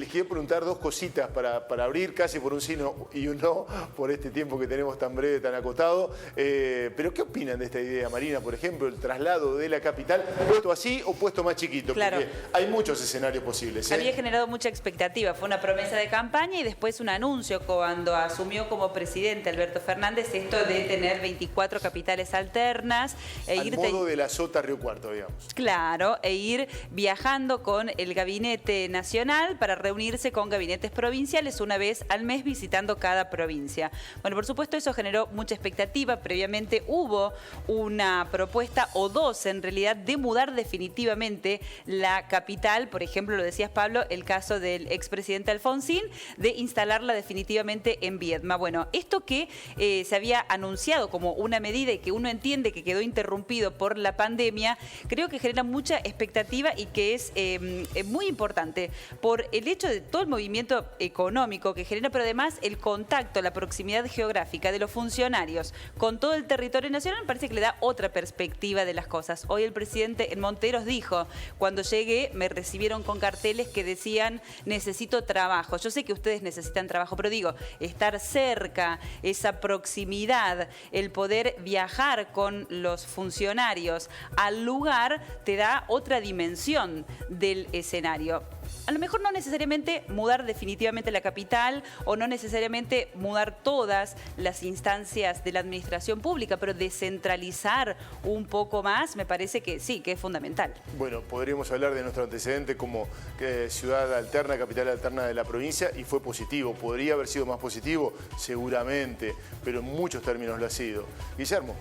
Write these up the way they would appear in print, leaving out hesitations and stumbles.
les quiero preguntar dos cositas para abrir, casi por un sí y un no, por este tiempo que tenemos tan breve, tan acotado. Pero ¿qué opinan de esta idea, Marina? Por ejemplo, el traslado de la capital, puesto así o puesto más chiquito, claro, porque hay muchos escenarios posibles. Había generado mucha expectativa, fue una promesa de campaña y después un anuncio cuando asumió como presidente Alberto Fernández, esto de tener 24 capitales alternas. Al modo de la Sota Río Cuarto, digamos. Claro, e ir viajando con el gabinete nacional para reunirse con gabinetes provinciales una vez al mes visitando cada provincia. Bueno, por supuesto eso generó mucha expectativa. Previamente hubo una propuesta, o dos en realidad, de mudar definitivamente la capital. Por ejemplo, lo decías, Pablo, el caso del expresidente Alfonsín, de instalarla definitivamente en Viedma. Bueno, esto que se había anunciado como una medida y que uno entiende que quedó interrumpido por la pandemia, creo que genera mucha expectativa y que es muy importante por el hecho de todo el movimiento económico que genera, pero además el contacto, la proximidad geográfica de los funcionarios con todo el territorio nacional. Me parece que le da otra perspectiva de las cosas. Hoy el presidente en Monteros dijo, cuando llegué me recibieron con carteles que decían necesito trabajo. Yo sé que ustedes necesitan trabajo, pero digo, estar cerca, esa proximidad, el poder viajar con los funcionarios al lugar te da otra dimensión del escenario. A lo mejor no necesariamente mudar definitivamente la capital o no necesariamente mudar todas las instancias de la administración pública, pero descentralizar un poco más me parece que sí, que es fundamental. Bueno, podríamos hablar de nuestro antecedente como ciudad alterna, capital alterna de la provincia, y fue positivo. ¿Podría haber sido más positivo? Seguramente, pero en muchos términos lo ha sido. Guillermo.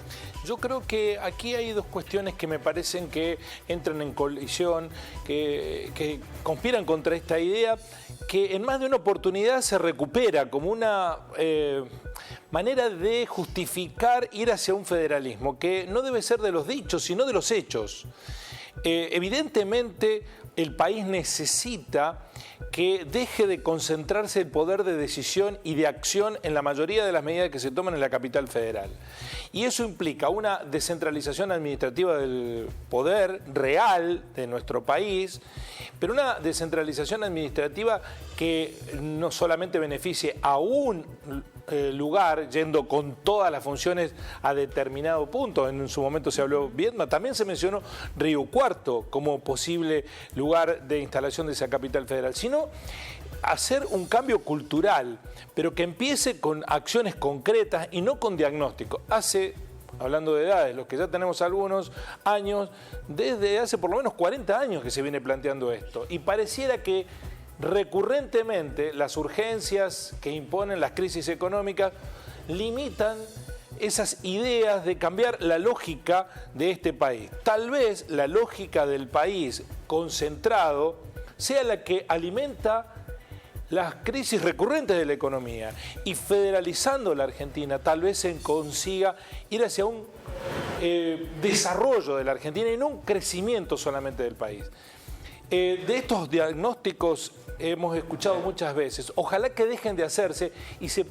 Yo creo que aquí hay dos cuestiones que me parecen que entran en colisión, que conspiran contra esta idea, que en más de una oportunidad se recupera como una manera de justificar ir hacia un federalismo, que no debe ser de los dichos, sino de los hechos. Evidentemente, el país necesita que deje de concentrarse el poder de decisión y de acción en la mayoría de las medidas que se toman en la capital federal. Y eso implica una descentralización administrativa del poder real de nuestro país, pero una descentralización administrativa que no solamente beneficie a un lugar, yendo con todas las funciones a determinado punto. En su momento se habló Viedma, también se mencionó Río Cuarto como posible lugar de instalación de esa capital federal, sino hacer un cambio cultural, pero que empiece con acciones concretas y no con diagnóstico. Hablando de edades, los que ya tenemos algunos años, desde hace por lo menos 40 años que se viene planteando esto, y pareciera que recurrentemente las urgencias que imponen las crisis económicas limitan esas ideas de cambiar la lógica de este país. Tal vez la lógica del país concentrado sea la que alimenta las crisis recurrentes de la economía, y federalizando la Argentina tal vez se consiga ir hacia un desarrollo de la Argentina y no un crecimiento solamente del país. De estos diagnósticos hemos escuchado muchas veces. Ojalá que dejen de hacerse y se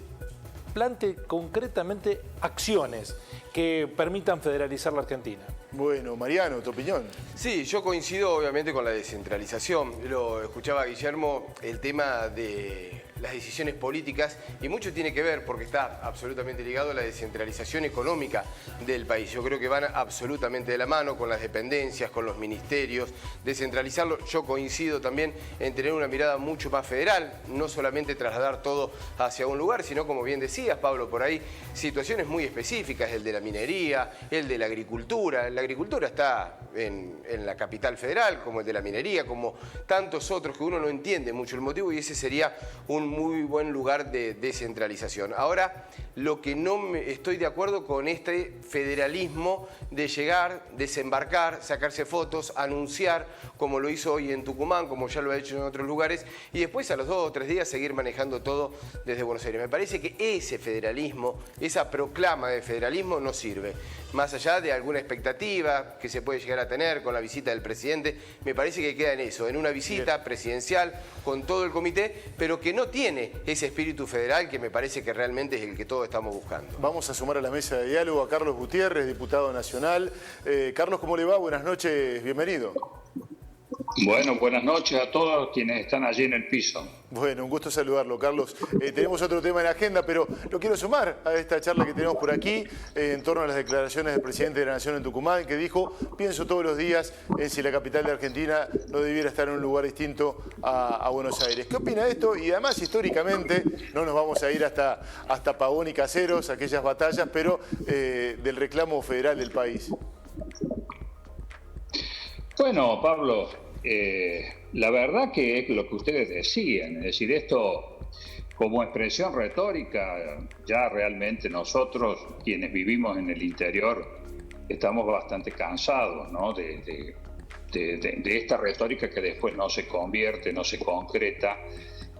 plante concretamente acciones que permitan federalizar la Argentina. Bueno, Mariano, ¿tu opinión? Sí, yo coincido obviamente con la descentralización. Lo escuchaba Guillermo, el tema de las decisiones políticas, y mucho tiene que ver porque está absolutamente ligado a la descentralización económica del país. Yo creo que van absolutamente de la mano con las dependencias, con los ministerios, descentralizarlo. Yo coincido también en tener una mirada mucho más federal, no solamente trasladar todo hacia un lugar, sino, como bien decías, Pablo, por ahí, situaciones muy específicas, el de la minería, el de la agricultura. La agricultura está en la capital federal, como el de la minería, como tantos otros que uno no entiende mucho el motivo, y ese sería un muy buen lugar de descentralización. Ahora, lo que no estoy de acuerdo con este federalismo de llegar, desembarcar, sacarse fotos, anunciar, como lo hizo hoy en Tucumán, como ya lo ha hecho en otros lugares, y después a los 2 o 3 días seguir manejando todo desde Buenos Aires. Me parece que ese federalismo, esa proclama de federalismo no sirve. Más allá de alguna expectativa que se puede llegar a tener con la visita del presidente, me parece que queda en eso, en una visita presidencial con todo el comité, pero que no tiene ese espíritu federal que me parece que realmente es el que todos estamos buscando. Vamos a sumar a la mesa de diálogo a Carlos Gutiérrez, diputado nacional. Carlos, ¿cómo le va? Buenas noches, bienvenido. Bueno, buenas noches a todos quienes están allí en el piso. Bueno, un gusto saludarlo, Carlos. Tenemos otro tema en la agenda, pero lo quiero sumar a esta charla que tenemos por aquí en torno a las declaraciones del presidente de la Nación en Tucumán, que dijo: pienso todos los días en si la capital de Argentina no debiera estar en un lugar distinto a Buenos Aires. ¿Qué opina de esto? Y además, históricamente, no nos vamos a ir hasta Pavón y Caseros, aquellas batallas, pero del reclamo federal del país. Bueno, Pablo, la verdad que es lo que ustedes decían, es decir, esto como expresión retórica, ya realmente nosotros, quienes vivimos en el interior, estamos bastante cansados, ¿no? de esta retórica que después no se convierte, no se concreta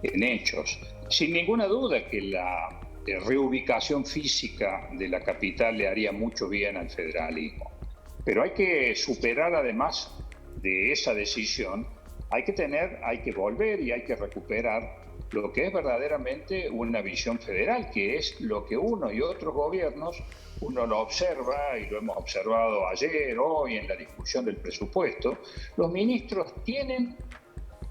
en hechos. Sin ninguna duda que la reubicación física de la capital le haría mucho bien al federalismo, pero hay que superar además de esa decisión, hay que volver y hay que recuperar lo que es verdaderamente una visión federal, que es lo que uno y otros gobiernos, uno lo observa, y lo hemos observado ayer, hoy, en la discusión del presupuesto, los ministros tienen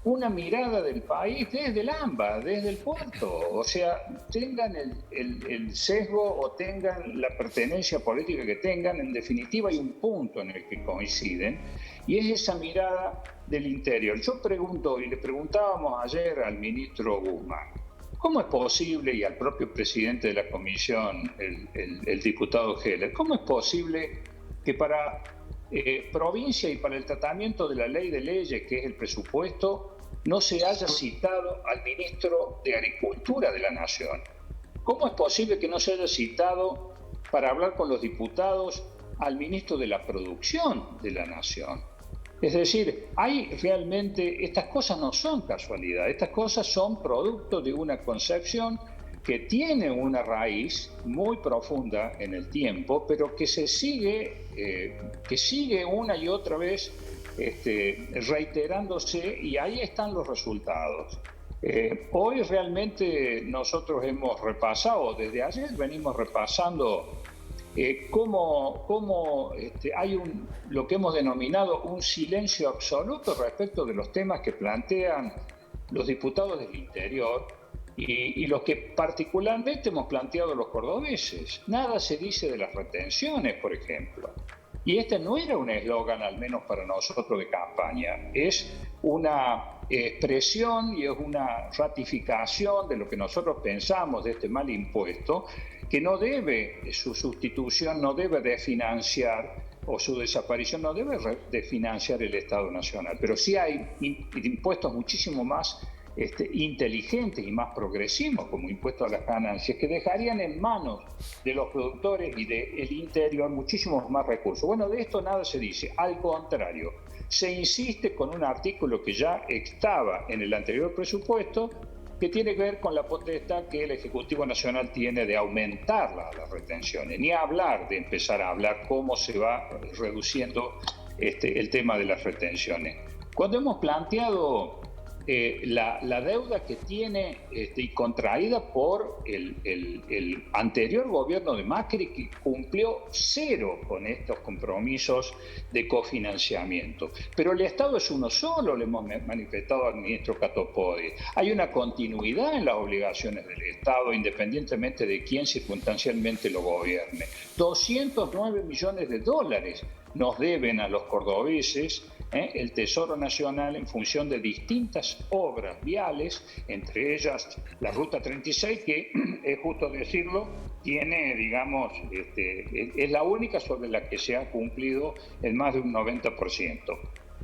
una mirada del país desde el AMBA, desde el puerto, o sea, tengan el sesgo o tengan la pertenencia política que tengan, en definitiva hay un punto en el que coinciden, y es esa mirada del interior. Yo pregunto, y le preguntábamos ayer al ministro Guzmán, ¿cómo es posible, y al propio presidente de la comisión, el diputado Heller, cómo es posible que para provincia y para el tratamiento de la ley de leyes, que es el presupuesto, no se haya citado al ministro de Agricultura de la Nación? ¿Cómo es posible que no se haya citado para hablar con los diputados al ministro de la Producción de la Nación? Es decir, estas cosas no son casualidad, estas cosas son producto de una concepción que tiene una raíz muy profunda en el tiempo, pero que sigue una y otra vez reiterándose, y ahí están los resultados. Hoy realmente nosotros hemos repasado, desde ayer venimos repasando cómo hay lo que hemos denominado un silencio absoluto respecto de los temas que plantean los diputados del interior y los que particularmente hemos planteado los cordobeses. Nada se dice de las retenciones, por ejemplo. Y este no era un eslogan, al menos para nosotros, de campaña. Es una expresión y es una ratificación de lo que nosotros pensamos de este mal impuesto, que su sustitución no debe de financiar, o su desaparición no debe de financiar el Estado Nacional. Pero sí hay impuestos muchísimo más inteligentes y más progresivos, como impuestos a las ganancias, que dejarían en manos de los productores y del interior muchísimos más recursos. Bueno, de esto nada se dice, al contrario, se insiste con un artículo que ya estaba en el anterior presupuesto, que tiene que ver con la potestad que el Ejecutivo Nacional tiene de aumentar las retenciones, ni hablar de empezar a hablar cómo se va reduciendo el tema de las retenciones. Cuando hemos planteado la deuda que tiene y contraída por el anterior gobierno de Macri, que cumplió cero con estos compromisos de cofinanciamiento. Pero el Estado es uno solo, le hemos manifestado al ministro Catopodi. Hay una continuidad en las obligaciones del Estado, independientemente de quién circunstancialmente lo gobierne. 209 millones de dólares nos deben a los cordobeses el Tesoro Nacional en función de distintas obras viales, entre ellas la Ruta 36, que es justo decirlo, tiene, digamos, es la única sobre la que se ha cumplido en más de un 90%.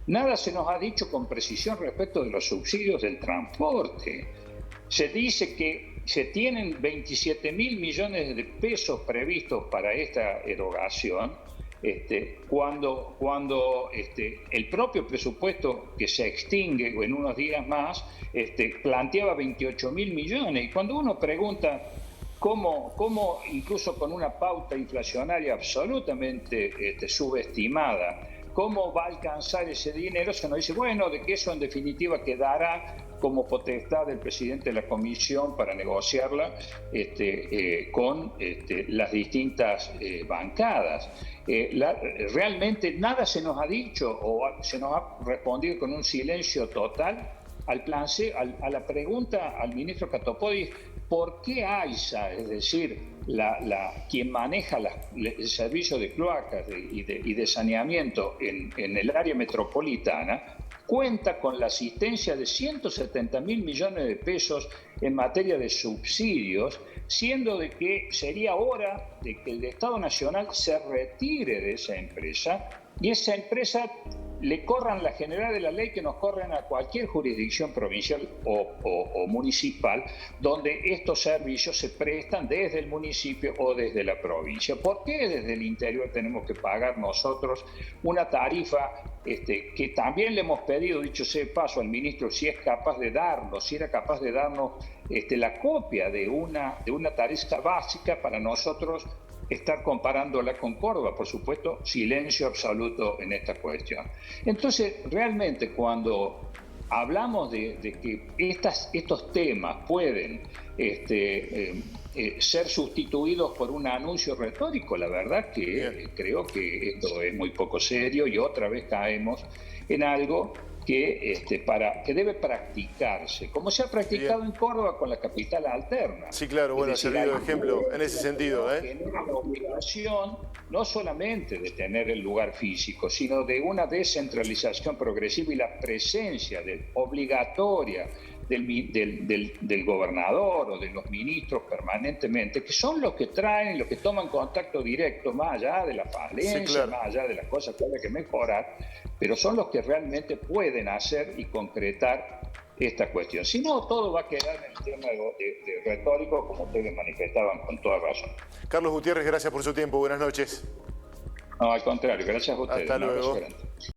Nada se nos ha dicho con precisión respecto de los subsidios del transporte. Se dice que se tienen 27.000 millones de pesos previstos para esta erogación, cuando el propio presupuesto, que se extingue en unos días más, planteaba 28.000 millones. Y cuando uno pregunta cómo incluso con una pauta inflacionaria absolutamente subestimada, cómo va a alcanzar ese dinero, se nos dice, bueno, de que eso en definitiva quedará como potestad del presidente de la comisión para negociarla con las distintas bancadas. Realmente nada se nos ha dicho o se nos ha respondido con un silencio total a la pregunta al ministro Catopodis, ¿por qué AISA, es decir, quien maneja el servicio de cloacas y de saneamiento en el área metropolitana, cuenta con la asistencia de 170.000 millones de pesos en materia de subsidios, siendo de que sería hora de que el Estado Nacional se retire de esa empresa y esa empresa le corran la generalidad de la ley que nos corren a cualquier jurisdicción provincial o municipal donde estos servicios se prestan desde el municipio o desde la provincia. ¿Por qué desde el interior tenemos que pagar nosotros una tarifa que también le hemos pedido, dicho sea de paso, al ministro si era capaz de darnos la copia de una tarifa básica para nosotros estar comparándola con Córdoba? Por supuesto, silencio absoluto en esta cuestión. Entonces, realmente cuando hablamos de que estos temas pueden ser sustituidos por un anuncio retórico, la verdad que creo que esto es muy poco serio y otra vez caemos en algo que debe practicarse, como se ha practicado en Córdoba con la capital alterna. Sí, claro, bueno, ha servido de ejemplo en ese sentido. Tiene la obligación no solamente de tener el lugar físico, sino de una descentralización progresiva y la presencia obligatoria del gobernador o de los ministros permanentemente, que son los que traen, los que toman contacto directo, más allá de la falencia, sí, claro, más allá de las cosas que hay que mejorar, pero son los que realmente pueden hacer y concretar esta cuestión. Si no, todo va a quedar en el tema de retórico, como ustedes manifestaban con toda razón. Carlos Gutiérrez, gracias por su tiempo. Buenas noches. No, al contrario, gracias a ustedes. Hasta luego.